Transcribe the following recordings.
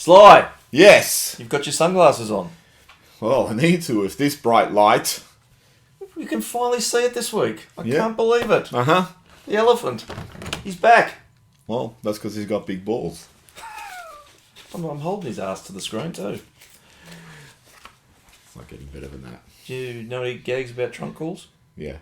Sly, Yes. you've got your sunglasses on. Well, I need to with this bright light. You can finally see it this week. I Yep. can't believe it. Uh-huh. The elephant. He's back. Well, that's because he's got big balls. I'm holding his ass to the screen too. It's not getting better than that. Do you know any gags about trunk calls? Yeah.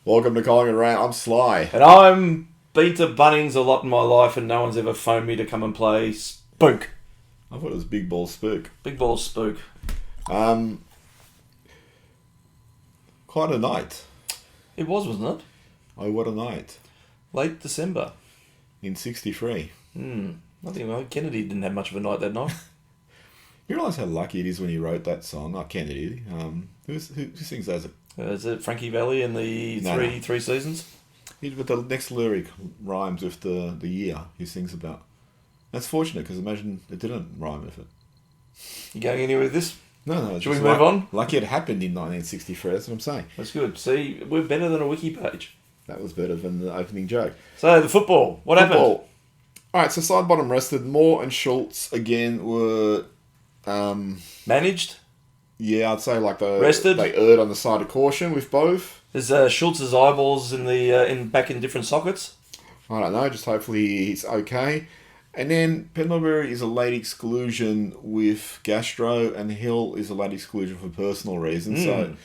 Welcome to Collingwood Rant. I'm Sly. And I'm been to Bunnings a lot in my life and no one's ever phoned me to come and play Spook. I thought it was Big Ball Spook. Big Ball Spook. Quite a night. It was, wasn't it? Oh, what a night. Late December. In 63. I think Kennedy didn't have much of a night that night. You realise how lucky it is when he wrote that song? Not Kennedy. Who sings that? Is it Frankie Valli in the three seasons? But the next lyric rhymes with the year he sings about. That's fortunate because imagine it didn't rhyme with it. You going anywhere with this? No. Should we move on? Lucky it happened in 1963. That's what I'm saying. That's good. See, we're better than a wiki page. That was better than the opening joke. So the football. What happened? All right. So side bottom rested. Moore and Schultz again were Managed. Yeah, I'd say like Rested? They erred on the side of caution with both. Is Schultz's eyeballs in the back in different sockets? I don't know. Just hopefully he's okay. And then Pendlebury is a late exclusion with gastro, and Hill is a late exclusion for personal reasons. So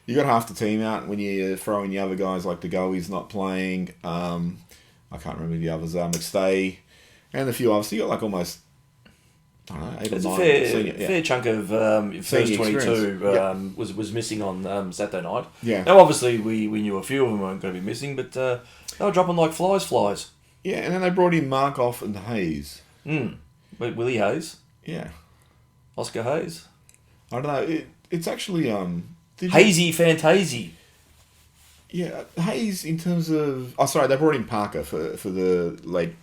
you got half the team out when you throw in the other guys like DeGoey's not playing. I can't remember the others. McStay and a few others. So you got like almost. I don't know, 8 It's or a 9 fair chunk of first 22 Yep. was missing on Saturday night. Yeah. Now, obviously, we knew a few of them weren't going to be missing, but they were dropping like flies. Yeah, and then they brought in Markoff and Hayes. Willie Hayes, Yeah. Oscar Hayes, I don't know. It's actually Hazy Fantasy. Yeah, Hayes in terms of... Oh, sorry, they brought in Parker for the late...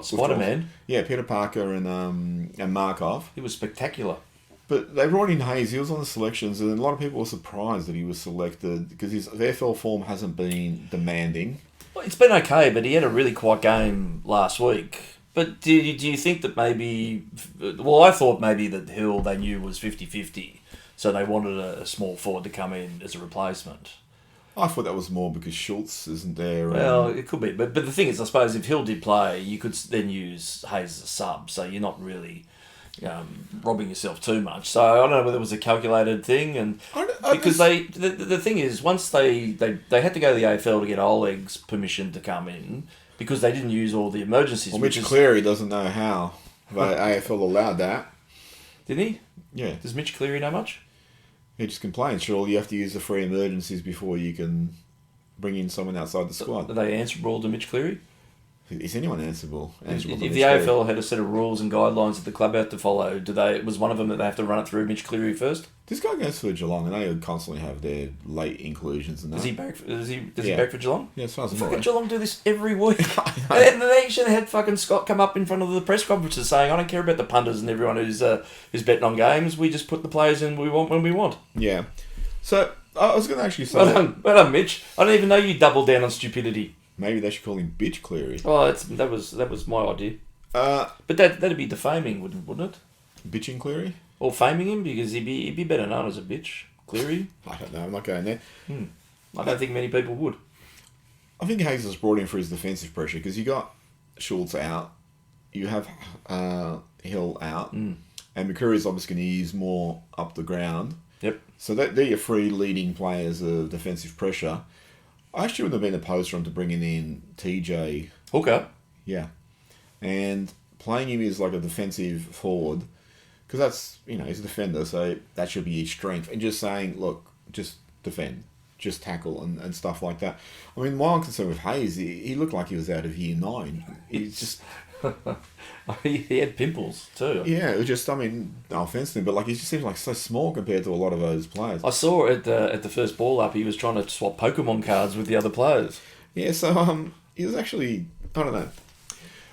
Spider-Man? Yeah, Peter Parker and Markov. He was spectacular. But they brought in Hayes. He was on the selections, and a lot of people were surprised that he was selected because his VFL form hasn't been demanding. Well, it's been okay, but he had a really quiet game last week. But do you think that maybe... Well, I thought maybe that Hill they knew was 50-50, so they wanted a small forward to come in as a replacement. I thought that was more because Schultz isn't there. Well, it could be. But the thing is, I suppose if Hill did play, you could then use Hayes as a sub, so you're not really robbing yourself too much. So I don't know whether it was a calculated thing. Because the thing is, once they had to go to the AFL to get Oleg's permission to come in, because they didn't use all the emergencies. Well, Mitch Cleary doesn't know how the AFL allowed that. Didn't he? Yeah. Does Mitch Cleary know much? He just complains. Surely you have to use the free emergencies before you can bring in someone outside the squad. Are they answerable to Mitch Cleary? Is anyone answerable? If the AFL had a set of rules and guidelines that the club had to follow, was one of them that they have to run it through Mitch Cleary first? This guy goes for Geelong, and they constantly have their late inclusions and that. Does he back for Geelong? Yeah, as far as I'm Fucking aware. Geelong do this every week. And they actually had fucking Scott come up in front of the press conferences saying, I don't care about the punters and everyone who's betting on games. We just put the players in we want when we want. Yeah. So, I was going to actually say... Well done, Mitch. I don't even know you doubled down on stupidity. Maybe they should call him Bitch Cleary. Oh, that was my idea. But that'd be defaming, wouldn't it? Bitching Cleary? Or faming him, because he'd be better known as a bitch. Cleary? I don't know, I'm not going there. I don't think many people would. I think Hayes was brought in for his defensive pressure, because you got Schultz out, you have Hill out, and McCreary's obviously going to use more up the ground. Yep. So they're your three leading players of defensive pressure. I actually wouldn't have been opposed for him to bringing in TJ. Hooker. Yeah. And playing him as like a defensive forward, because that's, he's a defender, so that should be his strength. And just saying, look, just defend, just tackle and stuff like that. I mean, my concern with Hayes, he looked like he was out of year 9. He's just... He had pimples too. Yeah, it was just, no offence to him, but he just seems like so small compared to a lot of those players. I saw at the first ball up, he was trying to swap Pokemon cards with the other players. Yeah, so he was actually, I don't know.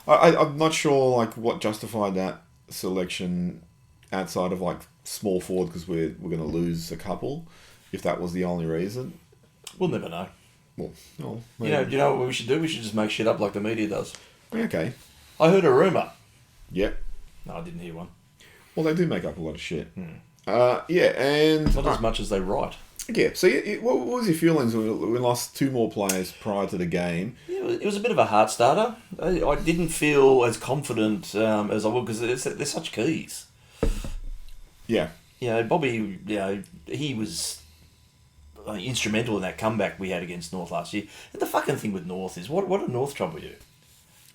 I'm not sure what justified that selection outside of like small forward because we're going to lose a couple. If that was the only reason, we'll never know. Well, no, you know what we should do? We should just make shit up like the media does. Okay. I heard a rumour. Yep. No, I didn't hear one. Well, they do make up a lot of shit. Yeah, and not as much as they write. Yeah. So, what was your feelings when we lost 2 more players prior to the game? Yeah, it was a bit of a heart starter. I didn't feel as confident as I would because they're such keys. Yeah. You know, Bobby. You know, he was instrumental in that comeback we had against North last year. And the fucking thing with North is, what do North trouble you?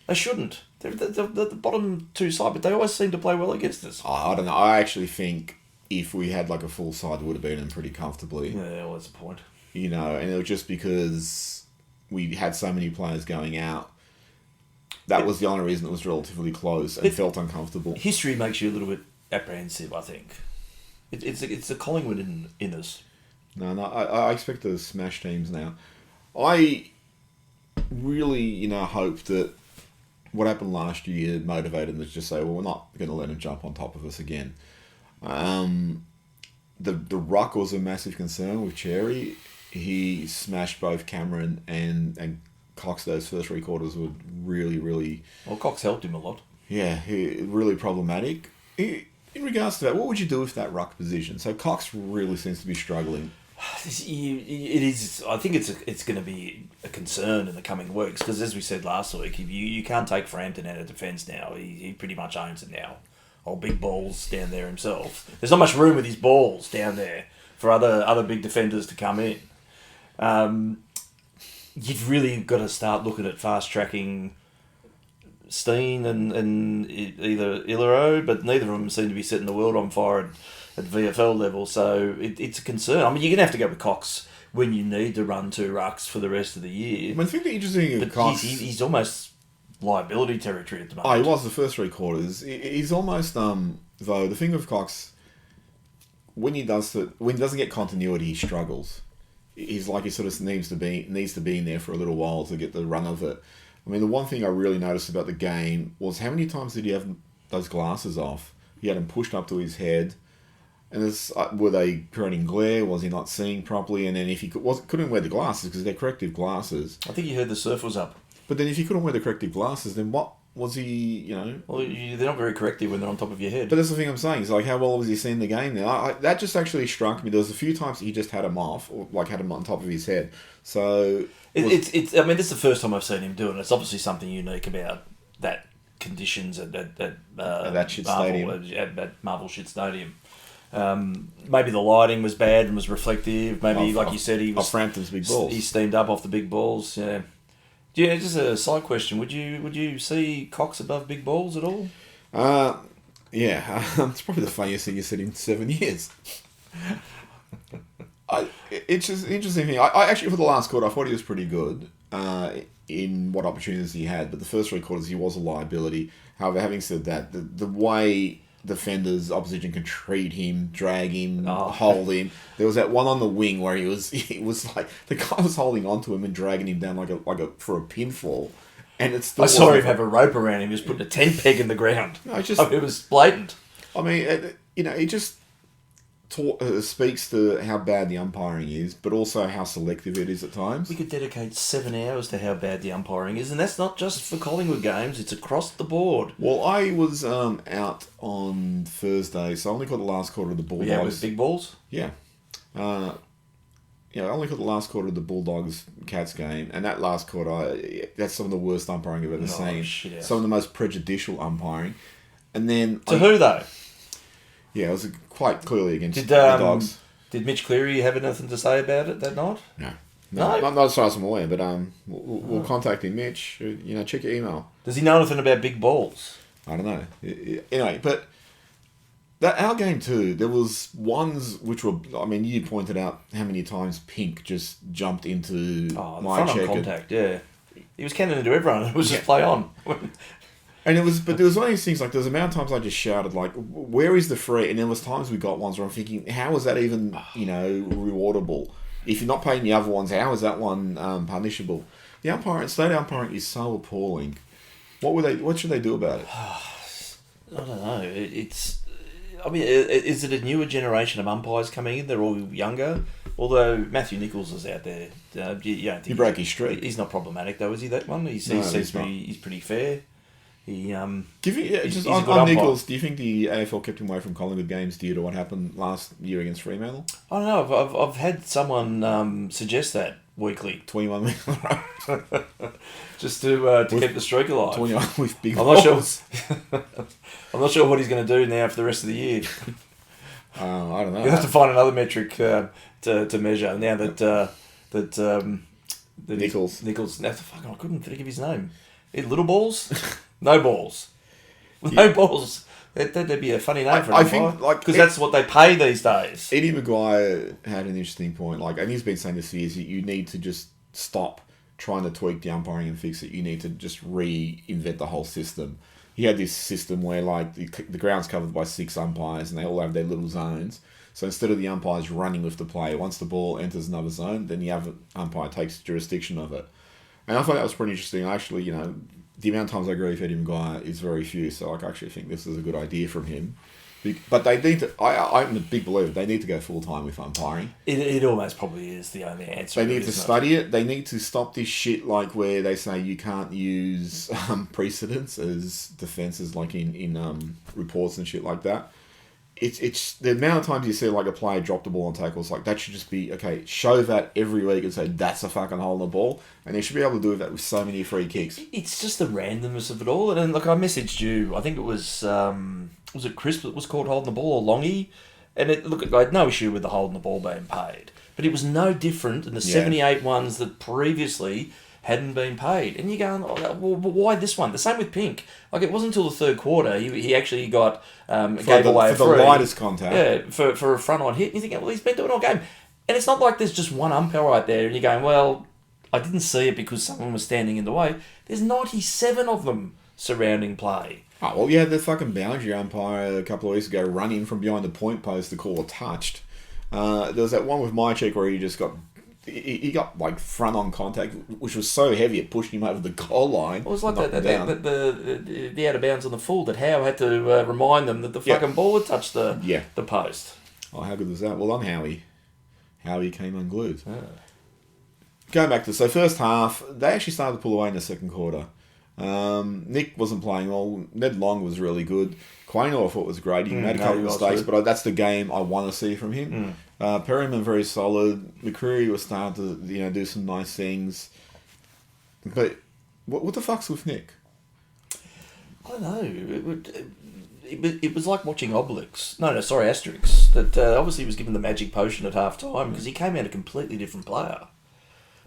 They shouldn't. They're the bottom 2 side, but they always seem to play well against us. I don't know. I actually think if we had like a full side, we would have beaten them pretty comfortably. Yeah, well, that's the point. You know, and it was just because we had so many players going out. That was the only reason it was relatively close and felt uncomfortable. History makes you a little bit apprehensive, I think. It's a Collingwood in us. No, I expect to smash teams now. I really, hope that what happened last year motivated them to just say, well, we're not going to let him jump on top of us again. The ruck was a massive concern with Cherry. He smashed both Cameron and Cox. Those first 3 quarters were really, really... Well, Cox helped him a lot. Yeah, really problematic. In regards to that, what would you do with that ruck position? So Cox really seems to be struggling. It is. I think it's going to be a concern in the coming weeks because, as we said last week, if you can't take Frampton out of defence now. He pretty much owns it now. Old big balls down there himself. There's not much room with his balls down there for other big defenders to come in. You've really got to start looking at fast tracking Steen and either Ilero, but neither of them seem to be setting the world on fire at VFL level, so it's a concern. I mean, you're going to have to go with Cox when you need to run 2 rucks for the rest of the year. I mean, I think the interesting thing with Cox... He's almost liability territory at the moment. Oh, he was the first 3 quarters. He's almost, though, the thing with Cox, when he doesn't get continuity, he struggles. He's like he sort of needs to be in there for a little while to get the run of it. I mean, the one thing I really noticed about the game was how many times did he have those glasses off? He had them pushed up to his head. And were they creating glare? Was he not seeing properly? And then if he couldn't wear the glasses because they're corrective glasses. I think he heard the surf was up. But then if he couldn't wear the corrective glasses, then what was he, Well, they're not very corrective when they're on top of your head. But that's the thing I'm saying. It's like, how well was he seeing the game now? That just actually struck me. There was a few times he just had them off, or like had them on top of his head. So... I mean, this is the first time I've seen him do it. It's obviously something unique about that conditions at that shit stadium. At Marvel Shit Stadium. Maybe the lighting was bad and was reflective. Maybe, you said, he was... Off Frampton's big balls. He steamed up off the big balls, yeah. Yeah, just a side question. Would you see Cox above big balls at all? Yeah. It's probably the funniest thing you said in 7 years. It's just an interesting thing. I actually, for the last quarter, I thought he was pretty good in what opportunities he had. But the first 3 quarters, he was a liability. However, having said that, the way defenders, opposition can treat him, drag him, hold him. There was that one on the wing where he was like the guy was holding onto him and dragging him down like a for a pinfall, and it's still. I saw him have a rope around him. He was putting a tent peg in the ground. No, it was blatant. I mean, it just speaks to how bad the umpiring is, but also how selective it is at times. We could dedicate 7 hours to how bad the umpiring is, and that's not just for Collingwood games, it's across the board. Well, I was out on Thursday, so I only got the last quarter of the Bulldogs. Yeah, with big balls? Yeah. I only got the last quarter of the Bulldogs-Cats game, and that last quarter, that's some of the worst umpiring I've ever seen. Shit. Some of the most prejudicial umpiring. And then... who, though? Yeah, it was quite clearly against the Dogs. Did Mitch Cleary have anything to say about it that night? No? Not as far as I'm aware, but we'll contact him, Mitch. Check your email. Does he know anything about big balls? I don't know. Anyway, but our game too, there was ones which were... I mean, you pointed out how many times Pink just jumped into my check. Contact, yeah. He was cannon into everyone. It was just play on. And but there was one of these things, like, there was a amount of times I just shouted, like, where is the free? And there was times we got ones where I'm thinking, how is that even, rewardable? If you're not paying the other ones, how is that one punishable? The state umpiring is so appalling. What should they do about it? I don't know. I mean, is it a newer generation of umpires coming in? They're all younger. Although Matthew Nichols is out there. He broke his streak. He's not problematic though, is he? That one? He's pretty fair. He on Nichols, do you think the AFL kept him away from Collingwood games due to what happened last year against Fremantle? I don't know. I've had someone suggest that weekly. 21 weeks in a row. Just to keep the streak alive. 21 with big I'm not sure. I'm not sure what he's going to do now for the rest of the year. I don't know. You'll have to find another metric to measure now that Nichols. Now, I couldn't think of his name. Little balls? No balls. No balls. That'd be a funny name for an umpire. Because that's what they pay these days. Eddie Maguire had an interesting point. And he's been saying this for years. You need to just stop trying to tweak the umpiring and fix it. You need to just reinvent the whole system. He had this system where the ground's covered by 6 umpires and they all have their little zones. So instead of the umpires running with the play, once the ball enters another zone, then the other umpire takes jurisdiction of it. And I thought that was pretty interesting. Actually, the amount of times I agree with Eddie Maguire is very few, so I actually think this is a good idea from him. But they need to... I'm a big believer. They need to go full-time with umpiring. It almost probably is the only answer. They need to study it. They need to stop this shit where they say you can't use precedents as defences in reports and shit like that. It's the amount of times you see a player drop the ball on tackles, that should just be, okay, show that every week and say that's a fucking hole in the ball. And they should be able to do that with so many free kicks. It's just the randomness of it all. And I messaged you, I think it was it Chris that was called holding the ball or Longy? And I had no issue with the holding the ball being paid. But it was no different than the 78 ones that previously hadn't been paid. And you're going, well, why this one? The same with Pink. It wasn't until the third quarter he actually got gave away a free. For the lightest contact. Yeah, for a front-on hit. And you think, well, he's been doing it all game. And it's not like there's just one umpire right there and you're going, well, I didn't see it because someone was standing in the way. There's 97 of them surrounding play. Oh, well, yeah, the fucking boundary umpire a couple of weeks ago run in from behind the point post to call a touched. There was that one with my check where he just got... He got front on contact, which was so heavy it pushed him over the goal line. It was like the out of bounds on the full that Howe had to remind them that the fucking ball had touched the post. Oh, how good was that? Well done, Howie. Howie came unglued. Oh. Going back to first half, they actually started to pull away in the second quarter. Nick wasn't playing well. Ned Long was really good. Quaino I thought was great. He made a couple of mistakes, but that's the game I want to see from him. Perryman very solid. McCreary was starting to do some nice things. But what the fuck's with Nick? I don't know. It was like watching Obelix. Asterix. That obviously was given the magic potion at half time because he came out a completely different player.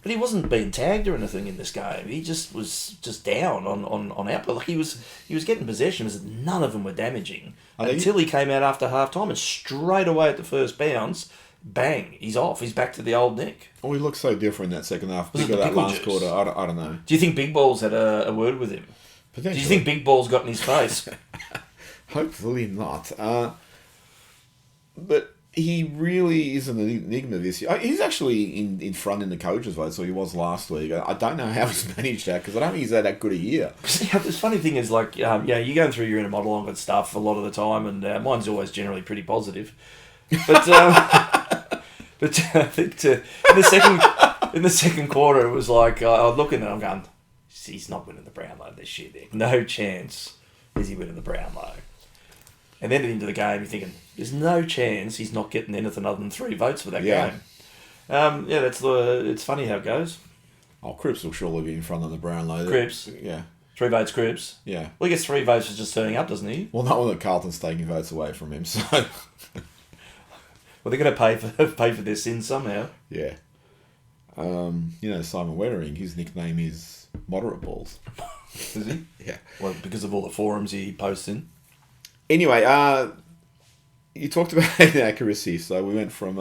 But he wasn't being tagged or anything in this game. He just was down on output. He was getting possessions that none of them were damaging until he came out after half time and straight away at the first bounce, bang, he's off. He's back to the old Nick. Oh, he looked so different in that second half. Because that last quarter, I don't know. Do you think Big Balls had a word with him? Potentially. Do you think Big Balls got in his face? Hopefully not. But he really is an enigma this year. He's actually in front in the coaches' vote, so he was last week. I don't know how he's managed that, because I don't think he's had that good a year. Yeah, the funny thing is, you're going through your inner monologue and stuff a lot of the time, and mine's always generally pretty positive. But I think in the second quarter, it was like, I was looking and I'm going, he's not winning the Brownlow this year. There, no chance is he winning the Brownlow. And then into the game, you're thinking, there's no chance he's not getting anything other than 3 votes for that game. It's funny how it goes. Oh, Cripps will surely be in front of the Brownlow. Cripps? Yeah. 3 votes Cripps? Yeah. Well, he gets 3 votes for just turning up, doesn't he? Well, not one that Carlton's taking votes away from him, so... Well, they're going to pay for their sins somehow. Yeah. Simon Wettering, his nickname is Moderate Balls. Is he? Yeah. Well, because of all the forums he posts in. Anyway, you talked about inaccuracy. So we went from,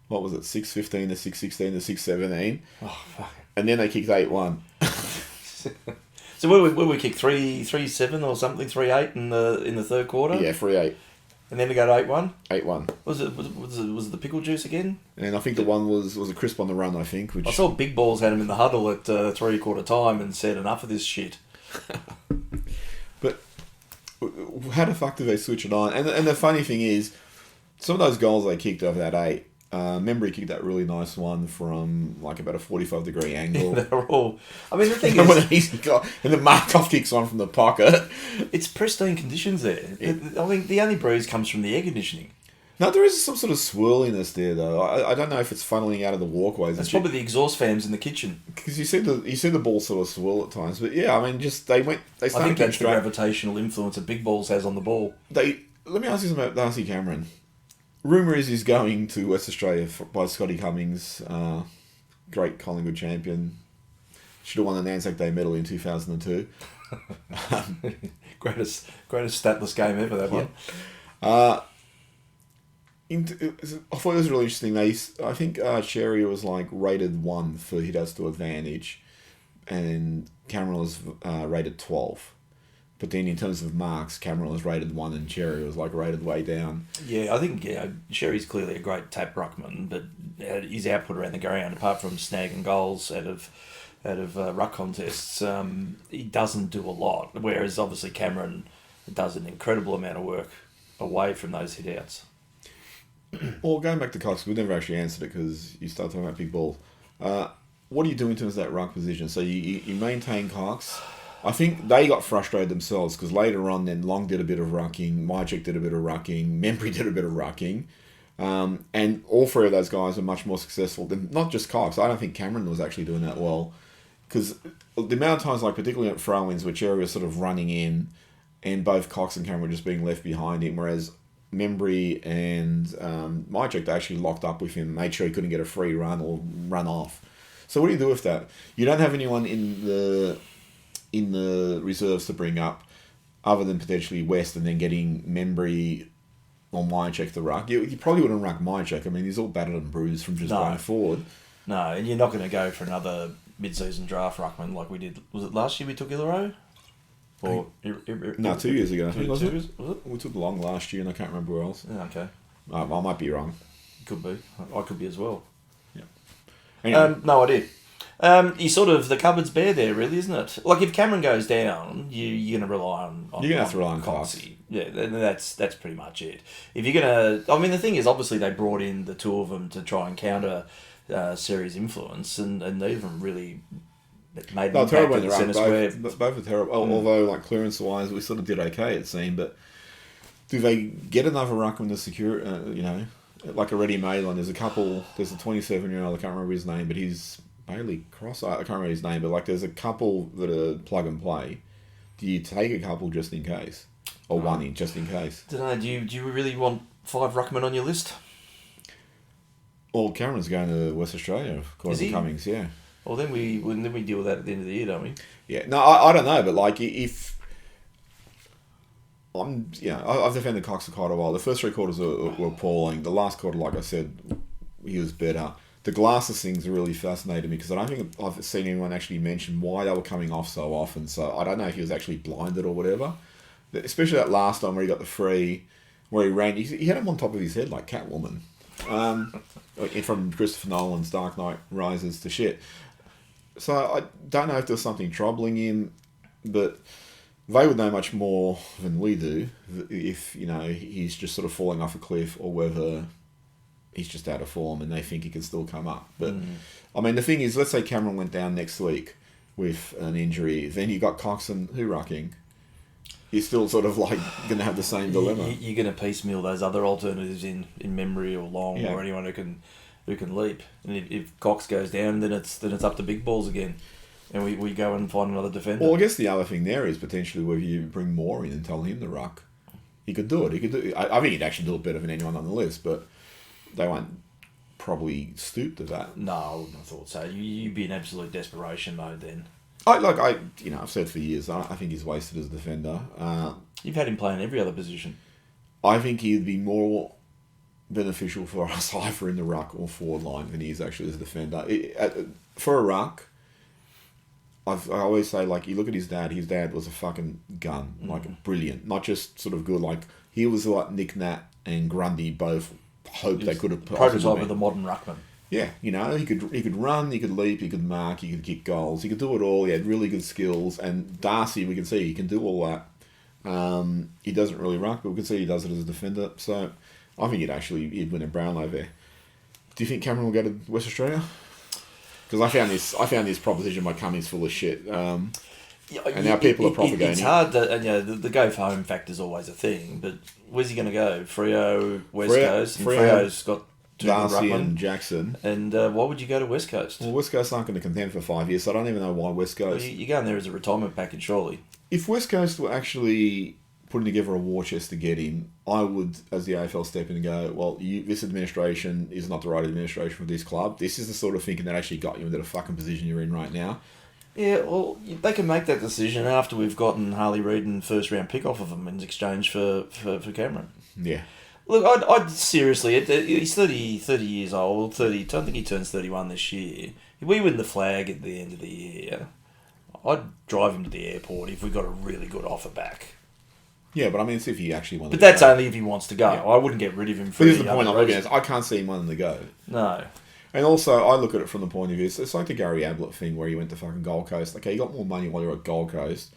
6-15 to 6-16 to 6-17. Oh, fuck. And then they kicked 8-1. So where we kick 3-7 or something, 3-8 in the third quarter? Yeah, 3-8. And then we go to 8-1? 8-1. Was it the pickle juice again? And I think the one was a crisp on the run, I think. Which... I saw Big Balls had him in the huddle at 3/4 time and said, enough of this shit. But how the fuck do they switch it on? And the funny thing is, some of those goals they kicked over that 8. Membry kicked that really nice one from like about a 45-degree angle. They're all. I mean, the thing is, and then Markov kicks one from the pocket. It's pristine conditions there. I mean, the only bruise comes from the air conditioning. No, there is some sort of swirliness there, though. I don't know if it's funneling out of the walkways. It's probably the exhaust fans in the kitchen. Because you see the ball sort of swirl at times. But yeah, I mean, just they started. I think that's the gravitational influence that big balls has on the ball. Let me ask you something about Darcy Cameron. Rumour is he's going to West Australia by Scotty Cummings, great Collingwood champion. Should have won the Anzac Day medal in 2002. greatest statless game ever, that one. I thought it was really interesting. I think Sherry was like rated 1 for hit outs to advantage, and Cameron was rated 12. But then in terms of marks, Cameron was rated 1 and Sherry was like rated way down. Yeah, I think Sherry's clearly a great tap ruckman, but his output around the ground, apart from snagging goals out of ruck contests, he doesn't do a lot. Whereas obviously Cameron does an incredible amount of work away from those hit outs. Well, going back to Cox, we never actually answered it because you started talking about big balls. What do you do in terms of that ruck position? So you maintain Cox. I think they got frustrated themselves because later on then Long did a bit of rucking, Mychek did a bit of rucking, Membry did a bit of rucking, and all 3 of those guys are much more successful than not just Cox. I don't think Cameron was actually doing that well because the amount of times, like particularly at throw-ins, where Cherry was sort of running in and both Cox and Cameron were just being left behind him, whereas Membry and Mychek, they actually locked up with him, made sure he couldn't get a free run or run off. So what do you do with that? You don't have anyone in the reserves to bring up other than potentially West and then getting Membry or Mychek to ruck. You probably wouldn't ruck Mychek. I mean, he's all battered and bruised from just going forward. No, and you're not going to go for another mid-season draft ruckman like we did. Was it last year we took Ilaro? Or no, 2 years ago. I think, was it? Was it? We took Long last year and I can't remember where else. Yeah, okay. I might be wrong. Could be. I could be as well. Yeah. Anyway. No idea. You sort of, the cupboard's bare there, really, isn't it? Like, if Cameron goes down, you're going to rely on you're going to have to rely on Coxie. Yeah, that's pretty much it. If you're going to... I mean, the thing is, obviously, they brought in the 2 of them to try and counter Series' influence, and neither of them really made an impact at the centre square. Both are terrible. Although, like, clearance-wise, we sort of did okay, it seemed, but do they get another ruckman to secure, like a ready-made one? There's a 27-year-old, I can't remember his name, but he's... Bailey Cross, I can't remember his name, but like there's a couple that are plug and play. Do you take a couple just in case? Or one in just in case? Don't know, do you really want 5 ruckmen on your list? Well, Cameron's going to West Australia, according to Cummings, yeah. Well, then we deal with that at the end of the year, don't we? Yeah, no, I don't know, but like if... I've defended Cox for quite a while. The first 3 quarters were appalling. The last quarter, like I said, he was better. The glasses things really fascinated me because I don't think I've seen anyone actually mention why they were coming off so often. So I don't know if he was actually blinded or whatever. Especially that last time where he got the free, where he ran. He had him on top of his head like Catwoman. From Christopher Nolan's Dark Knight Rises to shit. So I don't know if there's something troubling him, but they would know much more than we do if, he's just sort of falling off a cliff or whether... he's just out of form and they think he can still come up. But, I mean, the thing is, let's say Cameron went down next week with an injury, then you got Cox and who rucking? You're still sort of like going to have the same dilemma. You're going to piecemeal those other alternatives in Membry or Long or anyone who can leap. And if Cox goes down, then it's up to big balls again. And we go and find another defender. Well, I guess the other thing there is potentially whether you bring Moore in and tell him to ruck. He could do it. I think he'd actually do it better than anyone on the list, but... they won't probably stoop to that. No, I wouldn't have thought so. You'd be in absolute desperation mode then. I've said for years, I think he's wasted as a defender. You've had him play in every other position. I think he'd be more beneficial for us either in the ruck or forward line than he is actually as a defender. For a ruck, I always say, like, you look at his dad was a fucking gun, like, brilliant. Not just sort of good, like, he was like Nick Nat and Grundy both hoped they could have... prototype of the modern ruckman. Yeah, he could run, he could leap, he could mark, he could kick goals, he could do it all. He had really good skills, and Darcy, we can see he can do all that. He doesn't really ruck, but we can see he does it as a defender. So I think he'd win a Brownlow there. Do you think Cameron will go to West Australia? Because I found this proposition by Cummings full of shit. And now people are propagating. It's hard to, and the go for home factor is always a thing. But where's he going to go? Freo, West Coast, and Freo's got Darcy and Jackson. And why would you go to West Coast? Well, West Coast aren't going to contend for 5 years, so I don't even know why West Coast. Well, you're going there as a retirement package, surely. If West Coast were actually putting together a war chest to get him, I would, as the AFL, step in and go, well, this administration is not the right administration for this club. This is the sort of thinking that actually got you into the fucking position you're in right now. Yeah, well, they can make that decision after we've gotten Harley Reid and first round pick off of him in exchange for Cameron. Yeah. Look, I'd seriously, he's 30 years old, 30, I don't think he turns 31 this year. If we win the flag at the end of the year, I'd drive him to the airport if we got a really good offer back. Yeah, but I mean, it's if he actually wants to go. But that's only if he wants to go. Yeah. I wouldn't get rid of him for the point I'm looking at. I can't see him wanting to go. No. And also, I look at it from the point of view, it's like the Gary Ablett thing where he went to fucking Gold Coast. Okay, you got more money while you're at Gold Coast,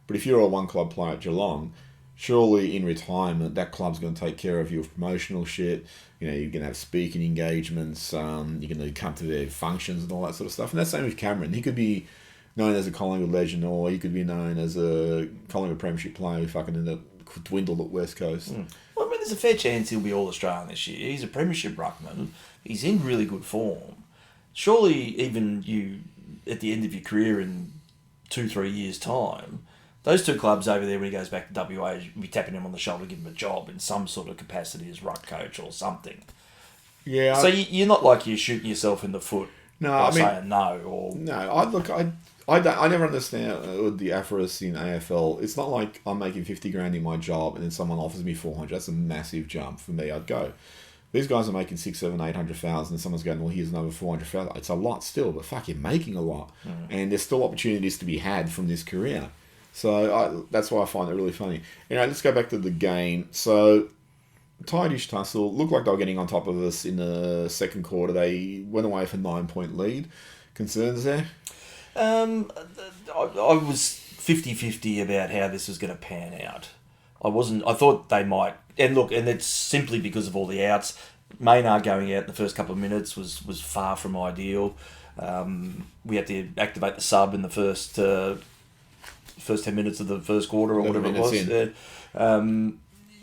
but if you're a one-club player at Geelong, surely in retirement, that club's going to take care of you with promotional shit. You know, you're going to have speaking engagements, you're going to come to their functions and all that sort of stuff. And that's the same with Cameron. He could be known as a Collingwood legend, or he could be known as a Collingwood premiership player who fucking ended up dwindled at West Coast. Well, I mean, there's a fair chance he'll be All-Australian this year. He's a premiership ruckman. He's in really good form. Surely even you, at the end of your career in 2-3 years' time, those two clubs over there when he goes back to WA, you'll be tapping him on the shoulder, give him a job in some sort of capacity as ruck coach or something. Yeah. So you're not like you're shooting yourself in the foot by saying no. Or I never understand the avarice in AFL. It's not like I'm making 50 grand in my job and then someone offers me 400. That's a massive jump for me. I'd go. These guys are making 6, 7, 800,000 and someone's going, well, here's another 400,000. It's a lot still, but fuck, you're making a lot. And there's still opportunities to be had from this career. So that's why I find it really funny. Anyway, let's go back to the game. So, tight-ish tussle. Looked like they were getting on top of us in the second quarter. They went away for 9-point lead. Concerns there? I was 50-50 about how this was going to pan out. I thought they might. And look, and it's simply because of all the outs. Maynard going out in the first couple of minutes was far from ideal. We had to activate the sub in the first 10 minutes of the first quarter or whatever it was.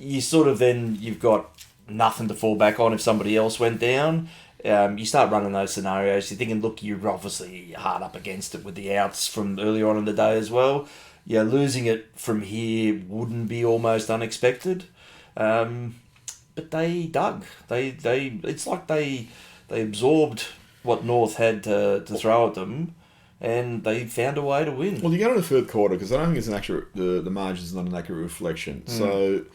You sort of then, you've got nothing to fall back on if somebody else went down. You start running those scenarios. You're thinking, look, you're obviously hard up against it with the outs from earlier on in the day as well. Yeah, losing it from here wouldn't be almost unexpected. But they dug. It's like they absorbed what North had to throw at them, and they found a way to win. Well, you go to the third quarter, because I don't think it's an accurate. The margin's not an accurate reflection. So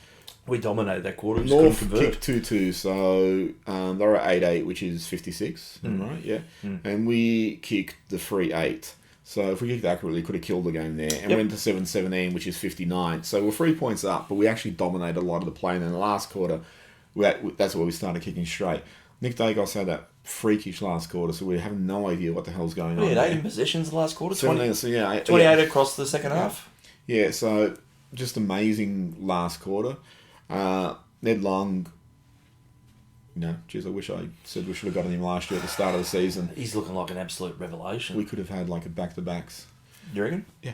we dominated that quarter. North kicked 2-2, so they were at 8-8, which is 56, right? Yeah. And we kicked the 3-8. So if we kicked accurately, could have killed the game there. And went to 7-17, which is 59. So we're 3 points up, but we actually dominated a lot of the play. And in the last quarter, that's where we started kicking straight. Nick Dacos had that freakish last quarter, so we have no idea what the hell's going on. We had 18 possessions the last quarter. 17, so yeah, 28 across the second half. Yeah, so just amazing last quarter. Ned Long, geez, I wish I said we should have gotten him last year at the start of the season. He's looking like an absolute revelation. We could have had like a back-to-backs. You reckon? Yeah.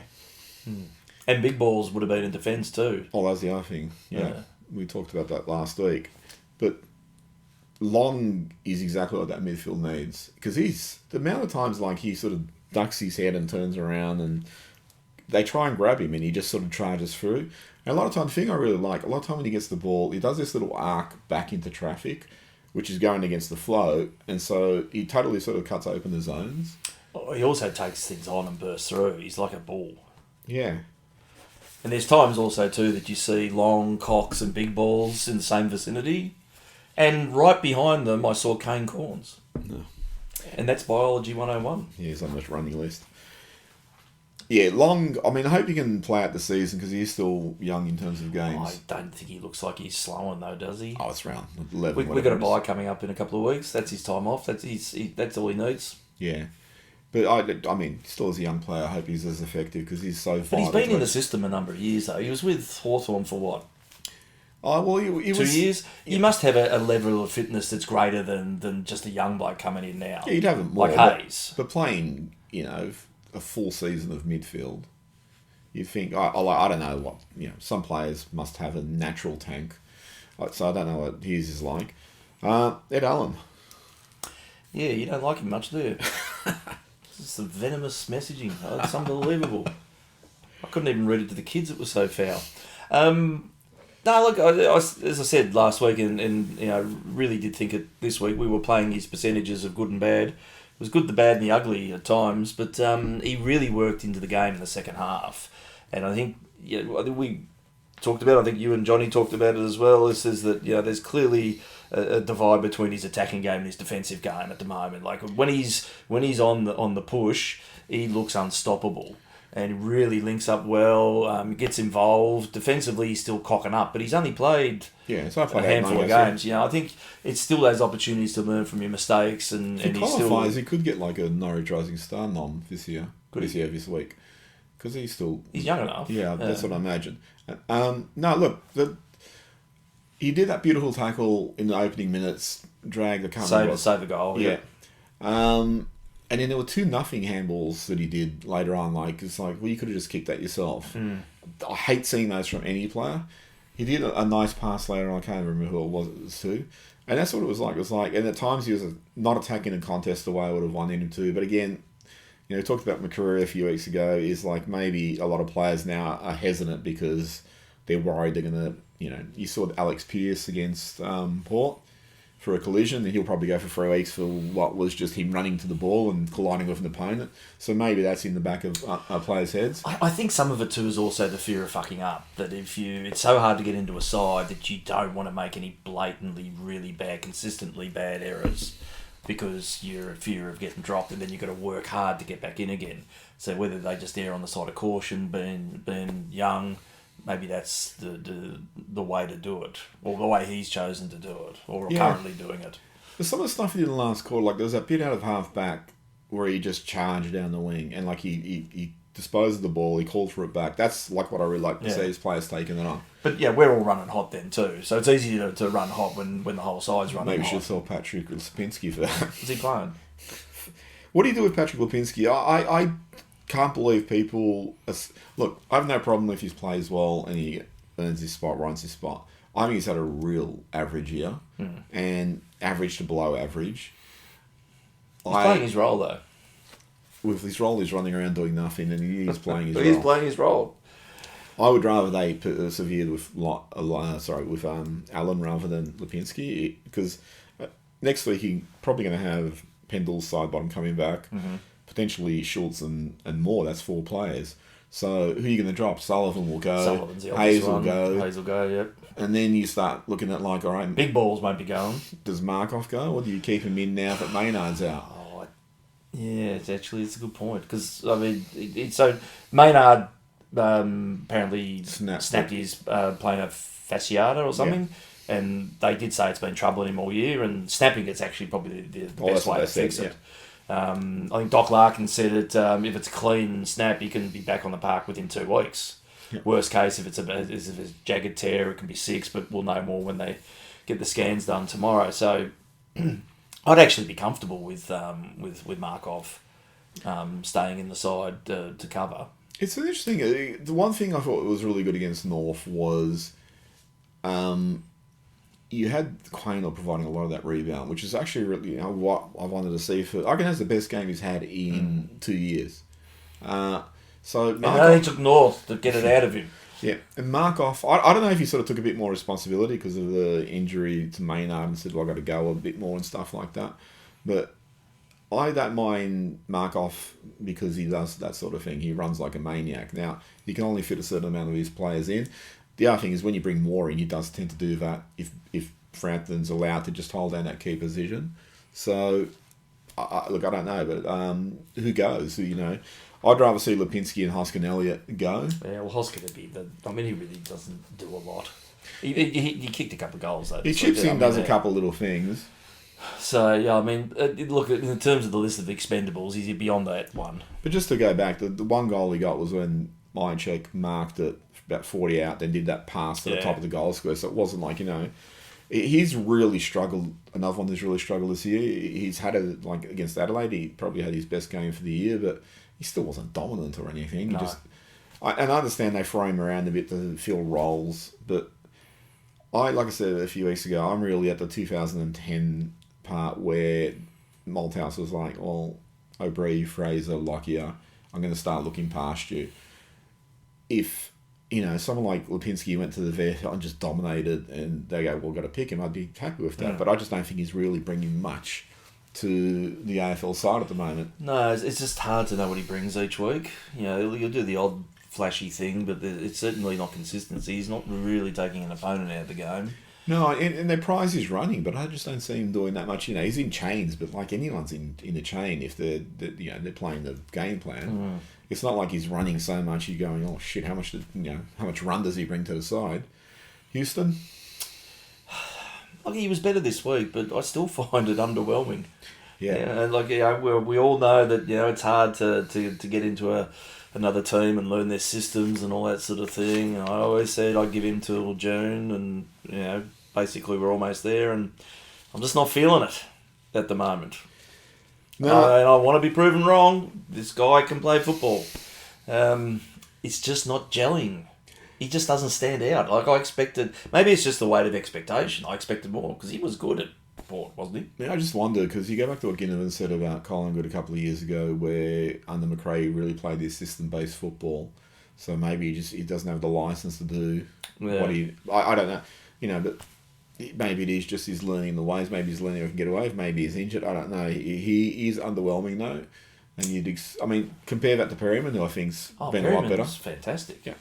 And big balls would have been in defence too. Oh, that's the other thing. Yeah. We talked about that last week. But Long is exactly what that midfield needs. Because the amount of times like he sort of ducks his head and turns around and they try and grab him and he just sort of charges through. And a lot of time, the thing I really like, a lot of time when he gets the ball, he does this little arc back into traffic, which is going against the flow, and so he totally sort of cuts open the zones. He also takes things on and bursts through. He's like a bull. Yeah. And there's times also too that you see long cocks and big balls in the same vicinity, and right behind them I saw Kane Corns. No. And that's Biology 101. Yeah, he's on this running list. Yeah, Long, I mean, I hope he can play out the season because he's still young in terms of games. I don't think he looks like he's slowing though, does he? Oh, it's round 11. We've got a bye coming up in a couple of weeks. That's his time off. That's all he needs. Yeah. But I mean, still as a young player, I hope he's as effective because he's so. But he's been in the system a number of years though. He was with Hawthorn for what? Oh well, he 2 years. Yeah. You must have a level of fitness that's greater than just a young bloke coming in now. Yeah, you'd have it more. Like Hayes. But playing, a full season of midfield, you think I don't know what some players must have a natural tank, so I don't know what his is like. Ed Allen. Yeah, you don't like him much, do you? It's the venomous messaging. Oh, it's unbelievable. I couldn't even read it to the kids. It was so foul. No, look, as I said last week, and really did think it this week, we were playing his percentages of good and bad. It was good, the bad, and the ugly at times, but he really worked into the game in the second half. And I think we talked about, I think you and Johnny talked about it as well, is that there's clearly a divide between his attacking game and his defensive game at the moment. Like when he's on the push, he looks unstoppable. And really links up well, gets involved. Defensively, he's still cocking up, but he's only played a handful of games. I think it still has opportunities to learn from your mistakes. And he qualifies, he could get like a Norwich Rising Star nom this week. Because he's young enough. Yeah, that's what I imagine. No, look, he did that beautiful tackle in the opening minutes, drag the save the goal. Yeah. And then there were 2-0 handballs that he did later on. It's like, well, you could have just kicked that yourself. I hate seeing those from any player. He did a nice pass later on. I can't remember who it was to. And that's what it was like. It was like, and at times he was not attacking a contest the way I would have wanted him to. But again, we talked about McCreary a few weeks ago. Is like maybe a lot of players now are hesitant because they're worried they're going to, you saw Alex Pearce against Port for a collision, and he'll probably go for 3 weeks for what was just him running to the ball and colliding with an opponent. So maybe that's in the back of players' heads. I think some of it too is also the fear of fucking up. That it's so hard to get into a side that you don't want to make any blatantly really bad, consistently bad errors because you're in fear of getting dropped, and then you've got to work hard to get back in again. So whether they just err on the side of caution, being young, maybe that's the way to do it, or the way he's chosen to do it, or currently doing it. There's some of the stuff he did in the last quarter, like there was that bit out of half back where he just charged down the wing and like he disposed of the ball, he called for it back. That's like what I really like to see his players taking it on. But yeah, we're all running hot then too, so it's easy to run hot when the whole side's running hot. Maybe we should sell Patrick Lipinski for that. Is he playing? What do you do with Patrick Lipinski? I can't believe people... Look, I have no problem if he plays well and he earns his spot, runs his spot. I think he's had a real average year, and average to below average. He's playing his role, though. With his role, he's running around doing nothing, and he is playing his role. He's playing his role. I would rather they persevered with Allen rather than Lipinski, because next week he's probably going to have Pendle's side bottom coming back, potentially Schultz and more. That's 4 players. So who are you going to drop? Sullivan will go. Hayes will go. Yep. And then you start looking at like, all right, big balls won't be going. Does Markov go, or do you keep him in now that Maynard's out? Yeah, it's a good point, because I mean, so Maynard apparently snapped his plantar fasciata or something, and they did say it's been troubling him all year. And snapping it's actually probably the best way to fix it. I think Doc Larkin said it. If it's a clean snap, he can be back on the park within 2 weeks. Yep. Worst case, if it's a jagged tear, it can be 6, but we'll know more when they get the scans done tomorrow. So I'd actually be comfortable with Markov staying in the side to cover. It's interesting. The one thing I thought was really good against North was you had Quaynor providing a lot of that rebound, which is actually really what I wanted to see. I reckon that's the best game he's had in 2 years. So Markov, and it only took North to get it out of him. Yeah, and Markov, I don't know if he sort of took a bit more responsibility because of the injury to Maynard and said, well, I've got to go a bit more and stuff like that. But I don't mind Markov because he does that sort of thing. He runs like a maniac. Now, he can only fit a certain amount of his players in. The other thing is when you bring more in, he does tend to do that if Frampton's allowed to just hold down that key position. So, look, I don't know, but who goes? I'd rather see Lipinski and Hoskin Elliott go. Yeah, well, Hoskin would be he really doesn't do a lot. He kicked a couple of goals, though. He chips in, does a couple of little things. So, yeah, I mean, look, in terms of the list of expendables, he's beyond that one. But just to go back, the one goal he got was when Myercheck marked it about 40 out, then did that pass to the top of the goal square. So it wasn't like, he's really struggled. Another one that's really struggled this year. He's had it like against Adelaide. He probably had his best game for the year, but he still wasn't dominant or anything. No. And I understand they throw him around a bit to fill roles, but like I said a few weeks ago, I'm really at the 2010 part where Malthouse was like, well, O'Brien, Fraser, Lockyer, I'm going to start looking past you. If, someone like Lipinski went to the vet and just dominated and they go, well, we've got to pick him, I'd be happy with that. But I just don't think he's really bringing much to the AFL side at the moment. No, it's just hard to know what he brings each week. You'll do the odd flashy thing, but it's certainly not consistency. He's not really taking an opponent out of the game. No, and their prize is running, but I just don't see him doing that much. He's in chains, but like anyone's in a chain if they're playing the game plan. It's not like he's running so much. You're going, oh shit, how much run does he bring to the side? Houston. Look, he was better this week, but I still find it underwhelming. Yeah. We all know that it's hard to get into another team and learn their systems and all that sort of thing. And I always said I'd give him till June, and basically we're almost there, and I'm just not feeling it at the moment. No. And I want to be proven wrong. This guy can play football. It's just not gelling. He just doesn't stand out. Like I expected. Maybe it's just the weight of expectation. I expected more because he was good at Port, wasn't he? Yeah, I just wonder because you go back to what Ginnivan said about Collingwood a couple of years ago, where under McRae really played this system-based football. So maybe he doesn't have the license to do what he. I don't know, but maybe it is just he's learning the ways. Maybe he's learning how he can get away. Maybe he's injured. I don't know. He is underwhelming though, and compare that to Perryman, who I think's been a lot better. Fantastic. Yeah.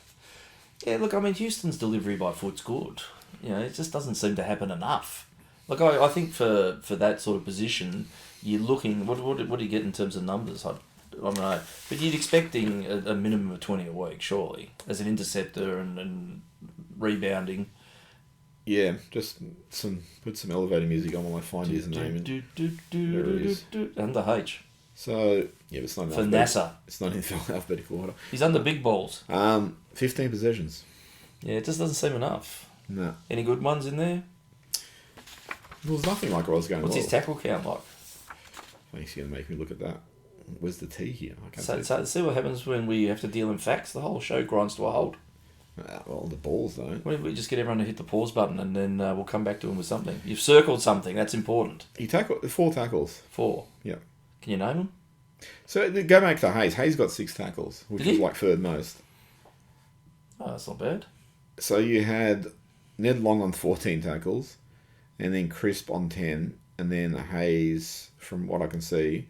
Look, Houston's delivery by foot's good. It just doesn't seem to happen enough. Look, I think for that sort of position, you're looking. What do you get in terms of numbers? I don't know, but you're expecting a minimum of 20 a week, surely, as an interceptor and rebounding. Yeah, just put some elevator music on while I find his name. There it is. Under H. So yeah, but it's not for NASA. It's not in alphabetical order. He's under big balls. 15 possessions. Yeah, it just doesn't seem enough. No. Any good ones in there? Well, there's nothing like what I was going. What's his tackle count like? He's going to make me look at that. Where's the T here? I can't see what happens when we have to deal in facts. The whole show grinds to a halt. Well, the balls though. Why don't we just get everyone to hit the pause button and then we'll come back to him with something. You've circled something. That's important. He tackled 4 tackles. 4. Yeah. Can you name them? So go back to Hayes. Hayes got 6 tackles, which is like third most. Oh, that's not bad. So you had Ned Long on 14 tackles, and then Crisp on 10, and then Hayes, from what I can see,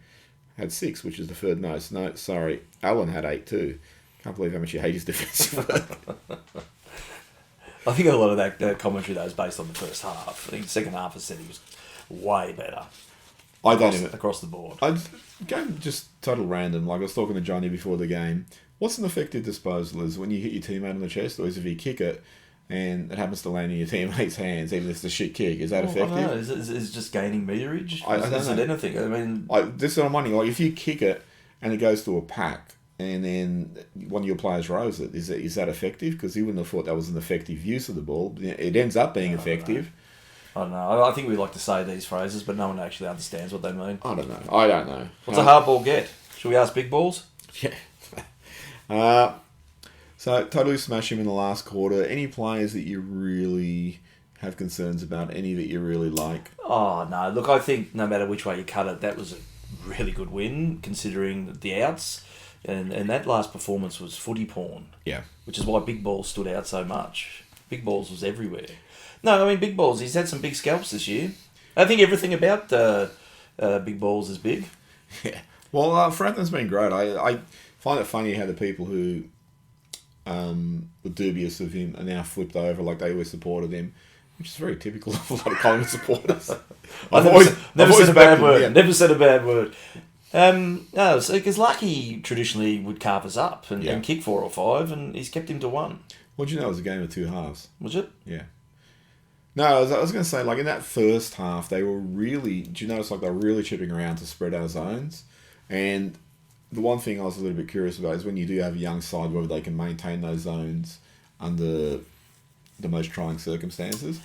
had 6, which is the third most. No, sorry, Allen had 8 too. Can't believe how much you hate his defensive work. I think a lot of that commentary though is based on the first half. I think the second half has said he was way better. Across the board. Game just total random. Like I was talking to Johnny before the game. What's an effective disposal? Is when you hit your teammate on the chest, or is if you kick it and it happens to land in your teammate's hands, even if it's a shit kick? Is that effective? I don't know. Is it just gaining meterage? Is it anything? This is what I'm wondering. Like if you kick it and it goes to a pack, and then one of your players rows it, is that effective? Because you wouldn't have thought that was an effective use of the ball. It ends up being effective. I don't know. I think we like to say these phrases, but no one actually understands what they mean. I don't know. What's a hard ball get? Should we ask big balls? Yeah. So totally smash him in the last quarter. Any players that you really have concerns about? Any that you really like? Oh, no. Look, I think no matter which way you cut it, that was a really good win, considering the outs. And that last performance was footy porn. Yeah. Which is why Big Balls stood out so much. Big Balls was everywhere. No, Big Balls, he's had some big scalps this year. I think everything about Big Balls is big. Yeah. Well, Frampton's been great. I find it funny how the people who were dubious of him are now flipped over like they always supported him, which is very typical of a lot of Collingwood supporters. Never said a bad word. Never said a bad word. No, because Lucky traditionally would carve us up and kick 4 or 5, and he's kept him to 1. What do you know? It was a game of 2 halves. Was it? Yeah. No, I was going to say, like, in that first half, they were really... Do you notice, like, they were really chipping around to spread out zones? And the one thing I was a little bit curious about is when you do have a young side, whether they can maintain those zones under the most trying circumstances.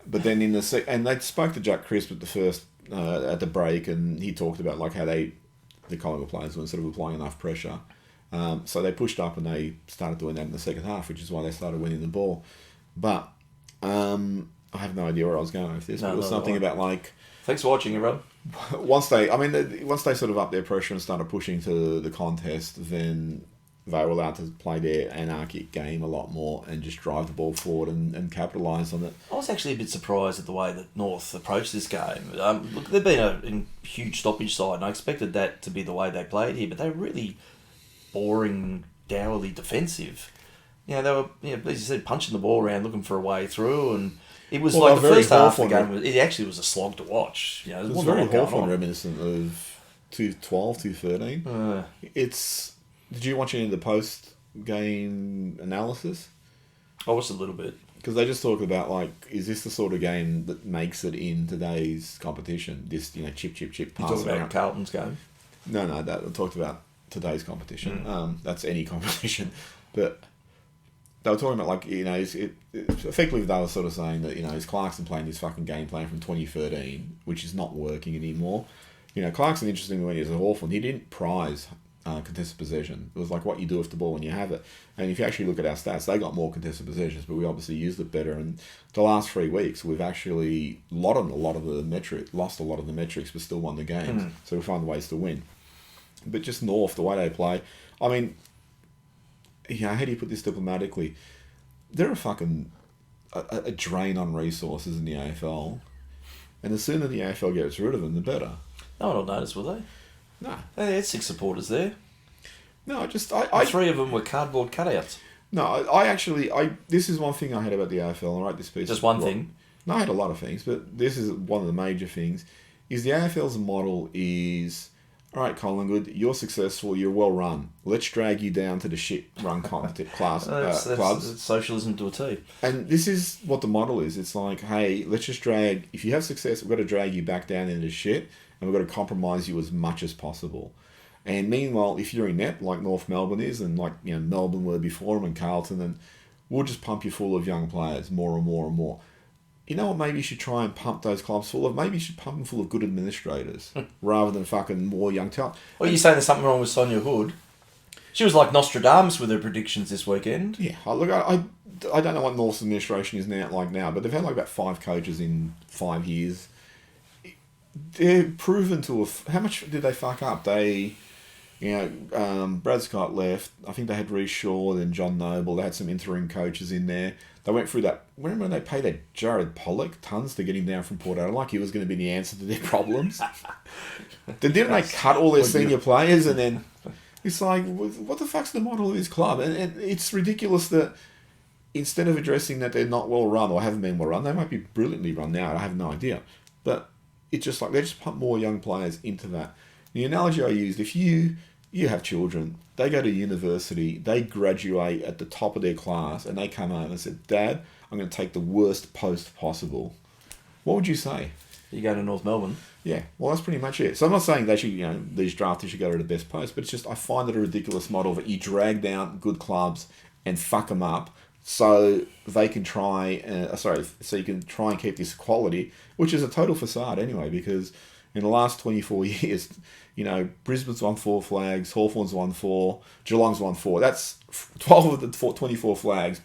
But then and they spoke to Jack Crisp at the first... at the break, and he talked about, like, how the Collingwood players weren't sort of applying enough pressure. So they pushed up and they started doing that in the second half, which is why they started winning the ball. But... I have no idea where I was going with this, but it was something about, like... Thanks for watching, everyone. Once they sort of upped their pressure and started pushing to the contest, then they were allowed to play their anarchic game a lot more and just drive the ball forward and capitalise on it. I was actually a bit surprised at the way that North approached this game. Look, they've been a huge stoppage side, and I expected that to be the way they played here, but they're really boring, dourly defensive. You know, they were, as you said, punching the ball around, looking for a way through, and it was like the first half of the game. It actually was a slog to watch. You know, it was very Hawthorn reminiscent of 212, 213. Did you watch any of the post-game analysis? I watched a little bit. Because they just talk about, like, is this the sort of game that makes it in today's competition? This, chip, pass. You talking about Carlton's game? No, I talked about today's competition. That's any competition, but. They were talking about, like, effectively they were sort of saying that, is Clarkson playing this fucking game plan from 2013, which is not working anymore. Clarkson, interestingly, when he was at Hawthorn, he didn't prize contested possession. It was like what you do with the ball when you have it. And if you actually look at our stats, they got more contested possessions, but we obviously used it better. And the last 3 weeks, we've actually lost a lot of the metrics, but still won the games. So we find ways to win. But just North, the way they play, I mean... how do you put this diplomatically? They're a drain on resources in the AFL, and the sooner the AFL gets rid of them, the better. No one will notice, will they? No. They had 6 supporters there. No, 3 of them were cardboard cutouts. No, this is one thing I had about the AFL. I wrote this piece. Just one thing? No, I had a lot of things, but this is one of the major things. Is the AFL's model is... All right, Collingwood, you're successful, you're well run. Let's drag you down to the shit run clubs. That's socialism to a T. And this is what the model is. It's like, hey, let's just if you have success, we've got to drag you back down into shit, and we've got to compromise you as much as possible. And meanwhile, if you're inept, like North Melbourne is, and like Melbourne were before them, and Carlton, then we'll just pump you full of young players, more and more and more. You know what, maybe you should try and pump those clubs full of... Maybe you should pump them full of good administrators rather than fucking more young talent. Well, you're saying there's something wrong with Sonia Hood? She was like Nostradamus with her predictions this weekend. Yeah, look, I don't know what North's administration is now, but they've had like about 5 coaches in 5 years. They're proven to have... How much did they fuck up? They... Brad Scott left. I think they had Reece Shaw, then John Noble. They had some interim coaches in there. They went through that... Remember when they paid that Jared Pollock tons to get him down from Port Adelaide? Like he was going to be the answer to their problems. Then didn't they cut all their senior players? And then it's like, what the fuck's the model of this club? And it's ridiculous that instead of addressing that they're not well run or haven't been well run, they might be brilliantly run now. I have no idea. But it's just like they just pump more young players into that. The analogy I used, if you have children, they go to university, they graduate at the top of their class, and they come home and say, Dad, I'm going to take the worst post possible. What would you say? You go to North Melbourne. Yeah, well, that's pretty much it. So I'm not saying they should, these draftees should go to the best post, but it's just I find it a ridiculous model that you drag down good clubs and fuck them up so they can so you can try and keep this quality, which is a total facade anyway, because in the last 24 years... Brisbane's won 4 flags, Hawthorn's won 4, Geelong's won 4. That's 12 of the 24 flags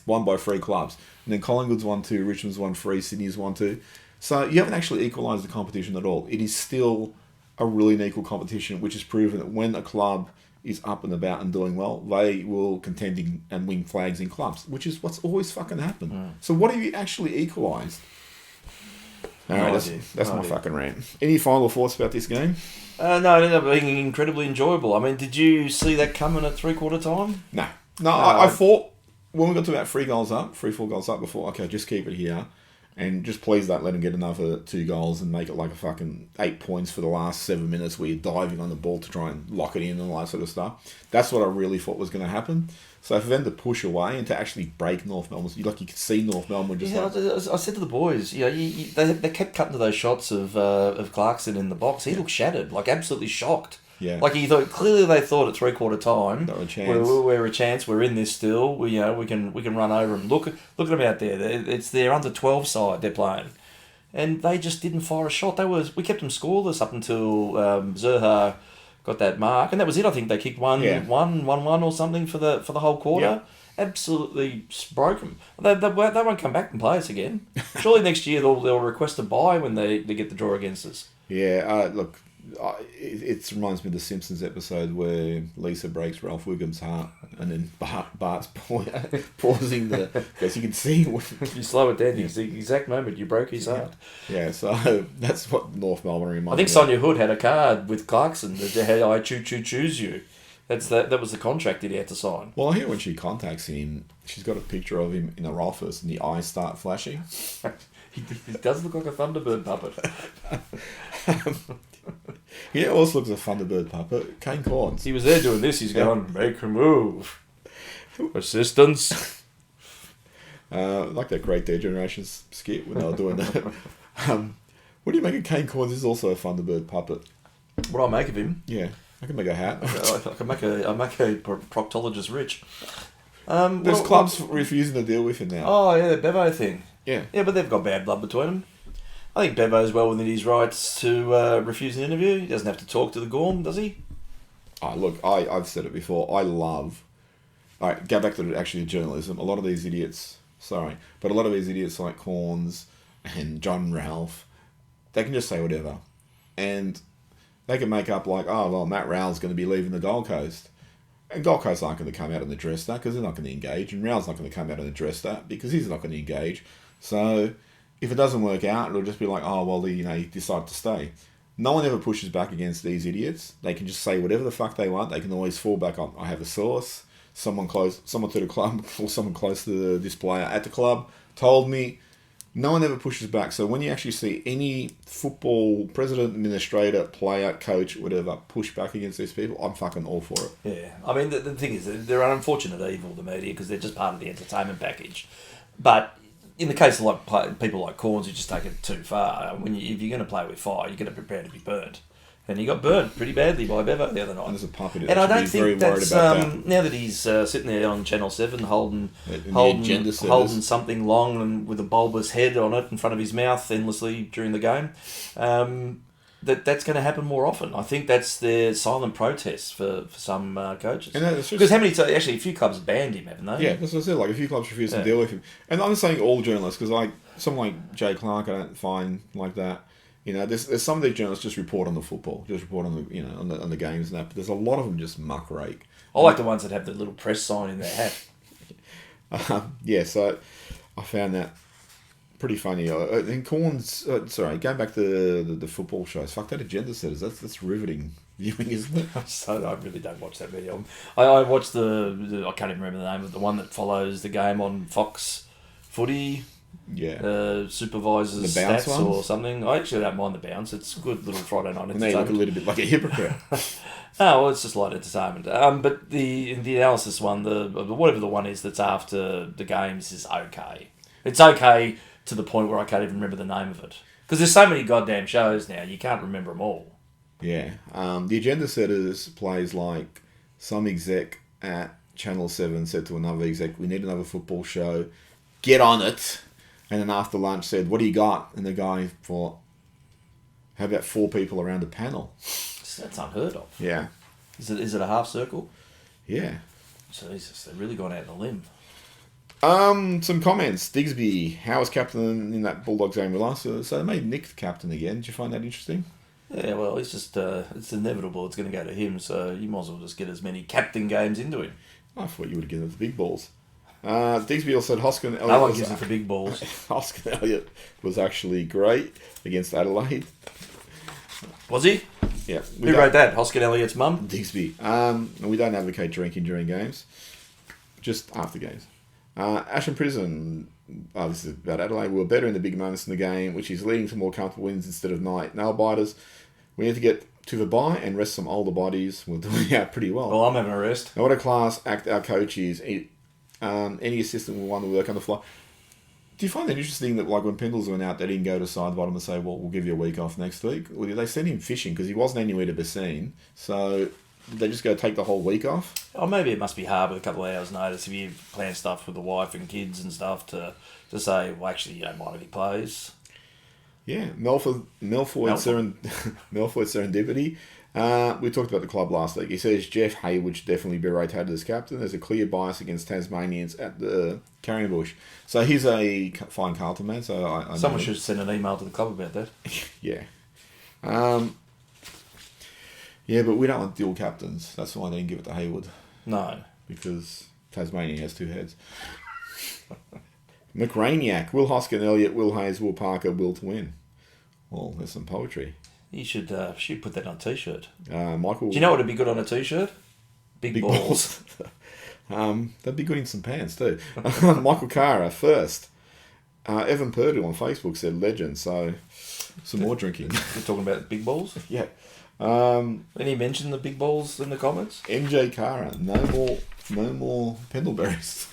won by 3 clubs. And then Collingwood's won 2, Richmond's won 3, Sydney's won 2. So you haven't actually equalised the competition at all. It is still a really unequal competition, which has proven that when a club is up and about and doing well, they will contend and win flags in clubs, which is what's always fucking happened. Mm. So what have you actually equalised? Alright, that's my fucking rant. Any final thoughts about this game? No, it ended up being incredibly enjoyable. I mean, did you see that coming at 3/4 time? No. I thought when we got to about 4 goals up before, okay, just keep it here. And just please don't let them get another 2 goals and make it like a fucking 8 points for the last 7 minutes where you're diving on the ball to try and lock it in and all that sort of stuff. That's what I really thought was going to happen. So for them to push away and to actually break North Melbourne, you could see North Melbourne just I said to the boys, they kept cutting to those shots of Clarkson in the box. He looked shattered, like absolutely shocked. Yeah. Like he thought, clearly they thought at 3/4 time, Not a chance. We're a chance. We're in this still. We can run over them. Look at them out there. It's their under 12 side they're playing, and they just didn't fire a shot. We kept them scoreless up until Zerha got that mark, and that was it. I think they kicked 1-1 or something for the whole quarter. Yeah. Absolutely broke them. They won't come back and play us again. Surely next year they'll request a bye when they get the draw against us. Yeah. Look. It reminds me of the Simpsons episode where Lisa breaks Ralph Wiggum's heart, and then Bart's pausing because you can see you slow it down. You see the exact moment you broke his heart. Yeah, so that's what North Melbourne reminds me. I think Sonia Hood had a card with Clarkson that had "I choose you." That was the contract that he had to sign. Well, I hear when she contacts him, she's got a picture of him in her office, and the eyes start flashing. He does look like a Thunderbird puppet. He also looks a Thunderbird puppet. Kane Corns. He was there doing this. He's going, make a move. Assistance. Like that Great Day Generations skit when they were doing that. What do you make of Kane Corns? Is also a Thunderbird puppet. What do I make of him? Yeah, I can make a hat. I can make a proctologist rich. There's clubs refusing to deal with him now. Oh yeah, the Bevo thing. Yeah, but they've got bad blood between them. I think Bevo's well within his rights to refuse an interview. He doesn't have to talk to the Gorm, does he? Oh, look, I've said it before. I love... All right, go back to actually journalism. A lot of these idiots like Corns and John Ralph, they can just say whatever. And they can make up like, oh, well, Matt Rowell's going to be leaving the Gold Coast. And Gold Coast aren't going to come out and address that because they're not going to engage. And Rowell's not going to come out and address that because he's not going to engage. So... if it doesn't work out, it'll just be like, oh, well, he decided to stay. No one ever pushes back against these idiots. They can just say whatever the fuck they want. They can always fall back on, I have a source. Someone to the club or someone close to this player at the club told me. No one ever pushes back. So when you actually see any football president, administrator, player, coach, whatever, push back against these people, I'm fucking all for it. Yeah. I mean, the thing is, they're an unfortunate evil, the media, because they're just part of the entertainment package. But... in the case of people like Corns who just take it too far, if you're going to play with fire, you're going to prepare to be burnt. And he got burnt pretty badly by Bevo the other night. And there's a puppet and I don't think that's that. Now that he's sitting there on Channel 7 holding something long and with a bulbous head on it in front of his mouth endlessly during the game, that's going to happen more often. I think that's their silent protest for some coaches. Because how many actually a few clubs banned him, haven't they? Yeah, that's what I said. Like a few clubs refuse to deal with him, and I'm not saying all journalists because like someone like Jay Clark, I don't find like that. There's some of these journalists just report on the football, just report on the on the games and that. But there's a lot of them just muckrake. I like the ones that have the little press sign in their hat. So I found that pretty funny. And Corns, going back to the football shows, fuck that agenda setters. That's riveting viewing, isn't it? So I really don't watch that video. I watched the I can't even remember the name of the one that follows the game on Fox Footy. Yeah. Supervisors the bounce stats ones? or something. I actually don't mind the bounce. It's a good little Friday night entertainment. And they look a little bit like a hypocrite. It's just light entertainment. But the analysis one, whatever the one is that's after the games is okay. It's okay to the point where I can't even remember the name of it. Because there's so many goddamn shows now, you can't remember them all. Yeah. The agenda setters plays like some exec at Channel 7 said to another exec, we need another football show. Get on it. And then after lunch said, what do you got? And the guy thought, how about 4 people around a panel? That's unheard of. Yeah. Is it a half circle? Yeah. Jesus, they've really gone out on a limb. Some comments. Digsby, how was captain in that Bulldogs game with us? So they made Nick captain again. Did you find that interesting? Yeah, well, it's just, it's inevitable. It's going to go to him, so you might as well just get as many captain games into him. I thought you would have given it the big balls. Digsby also said Hoskin Elliott... No one gives it the big balls. Hoskin Elliott was actually great against Adelaide. Was he? Yeah. Who wrote that? Hoskin Elliott's mum? Digsby. And we don't advocate drinking during games. Just after games. Ashton Prison this is about Adelaide. We were better in the big moments in the game, which is leading to more comfortable wins instead of nail biters. We need to get to the bye and rest some older bodies. We're doing out pretty well. Well, I'm having a rest. Now, what a class act our coach is. Any assistant will want to work on the fly. Do you find it interesting that, like, when Pendles went out, they didn't go to side bottom and say, well, we'll give you a week off next week? Well, they sent him fishing because he wasn't anywhere to be seen. So did they just go take the whole week off? Oh, maybe it must be hard with a couple of hours' notice if you plan stuff with the wife and kids and stuff to say, well, actually, you don't mind if he plays. Yeah, Melford serendipity. We talked about the club last week. He says Jeff Hayward should definitely be rotated as captain. There's a clear bias against Tasmanians at the Carrying Bush. So he's a fine Carlton man. So I Someone should send an email to the club about that. Yeah. Yeah, but we don't want dual captains. That's why they didn't give it to Hayward. No. Because Tasmania has two heads. McRainiac, Will Hoskin, Elliott, Will Hayes, Will Parker, Will to win. Well, there's some poetry. You should put that on a t-shirt. Michael. Do you know what would be good on a t-shirt? Big balls. That'd be good in some pants too. Michael Cara first. Evan Purdue on Facebook said legend. So some more drinking. You're talking about big balls? Yeah. Any mention the big balls in the comments? MJ Cara, no more Pendleberries.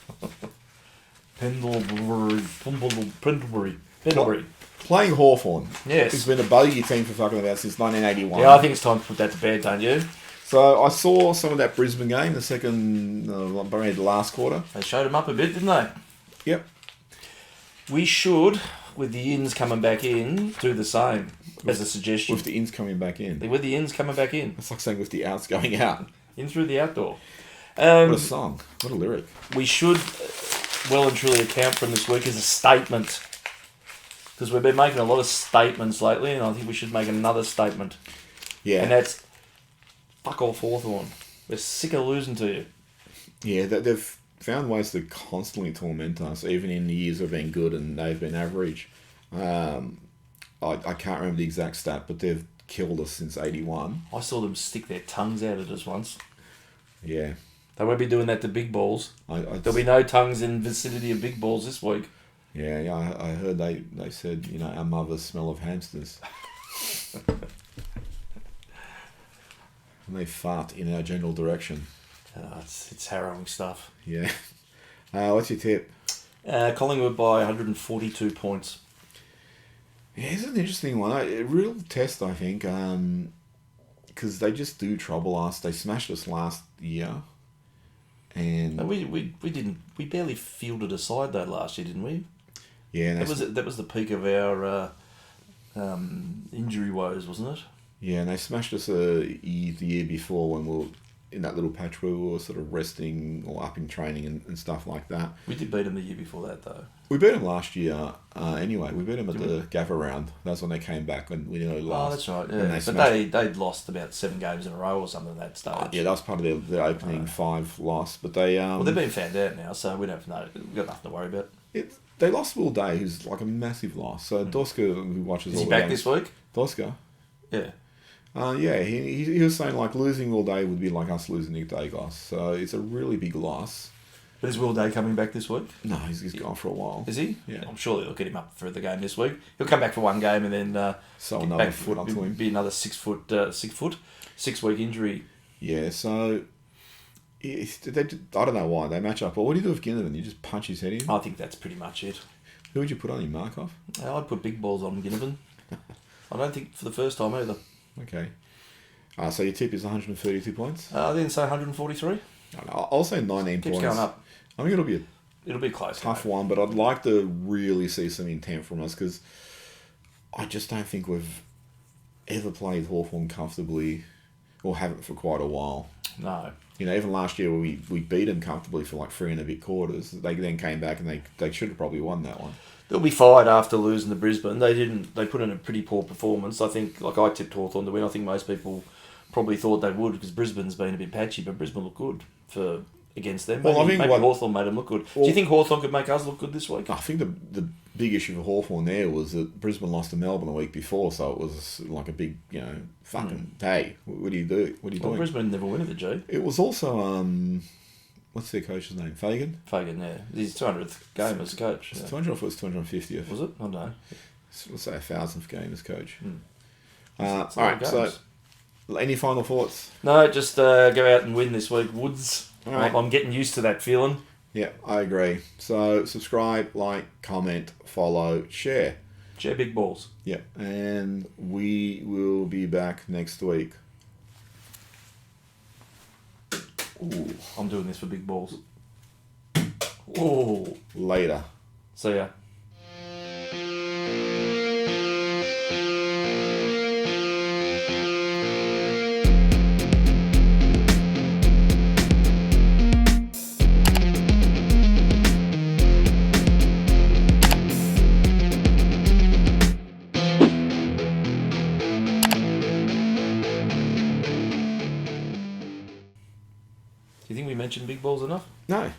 Pendlebury. Playing Hawthorn. Yes. It's been a bogey team for fucking about since 1981. Yeah, I think it's time to put that to bed, don't you? So I saw some of that Brisbane game, the last quarter. They showed them up a bit, didn't they? Yep. We should, with the ins coming back in, do the same as a suggestion. With the ins coming back in. With the ins coming back in. It's like saying with the outs going out. In through the outdoor. What a song. What a lyric. We should well and truly account from this week as a statement. Because we've been making a lot of statements lately, and I think we should make another statement. Yeah. And that's, fuck off Hawthorn. We're sick of losing to you. Yeah, they've found ways to constantly torment us, even in the years we've been good and they've been average. I can't remember the exact stat, but they've killed us since 81. I saw them stick their tongues out at us once. Yeah. They won't be doing that to big balls. There'll be no tongues in vicinity of big balls this week. Yeah, I heard they said, our mothers smell of hamsters. And they fart in our general direction. It's harrowing stuff. Yeah. What's your tip? Collingwood by 142 points. Yeah, it's an interesting one. A real test, I think, because they just do trouble us. They smashed us last year. And we barely fielded a side though last year, didn't we? Yeah, that was the peak of our injury woes, wasn't it? Yeah, and they smashed us the year before when we were in that little patch where we were sort of resting or up in training and stuff like that. We did beat them the year before that though. We beat them last year. Anyway, we beat them at the Gaffer round. That's when they came back when we nearly lost. Oh, that's right. Yeah, but they'd lost about 7 games in a row or something at that stage. Yeah, that was part of their opening 5 loss. But they they've been found out now, so we don't know. We've got nothing to worry about. They lost Will Day, who's like a massive loss. So Doska, who watches all the games... Is he back this week? Doska? Yeah. Yeah, he was saying like losing Will Day would be like us losing Nick Dagos. So it's a really big loss. But is Will Day coming back this week? No, he's gone for a while. Is he? Yeah. I'm sure they'll get him up for the game this week. He'll come back for one game and then sew another foot onto him. Be another 6 week injury. Yeah, so I don't know why they match up. But what do you do with Ginnivan? You just punch his head in? I think that's pretty much it. Who would you put on him, Markov? I'd put big balls on Ginnivan. I don't think for the first time either. Okay. So your tip is 132 points? I didn't say 143. I'll say 19 Keeps points. Going up. I think it'll be a close. Tough one, but I'd like to really see some intent from us because I just don't think we've ever played Hawthorn comfortably or haven't for quite a while. No. Even last year we beat them comfortably for like 3 and a bit quarters. They then came back and they should have probably won that one. They'll be fired after losing to Brisbane. They put in a pretty poor performance. I think, I tipped Hawthorn to win. I think most people probably thought they would because Brisbane's been a bit patchy, but Brisbane looked good against them. Maybe Hawthorn made them look good. Do you think Hawthorn could make us look good this week? I think the big issue for Hawthorn there was that Brisbane lost to Melbourne a week before, so it was like a big, fucking day. What do you do? What are you doing? Brisbane never win at the G. It was also what's their coach's name? Fagan? Fagan, yeah. His 200th game as coach. It's Yeah. 200 or was 250th? Was it? I don't know. Let's say 1,000th game as coach. It's a All lot of right, so games. any final thoughts? No, just go out and win this week, Woods. All right. I'm getting used to that feeling. Yeah, I agree. So subscribe, like, comment, follow, share. Share big balls. Yeah, and we will be back next week. Ooh. I'm doing this for big balls. Ooh. Later. See ya. Do you think we mentioned big balls enough? No.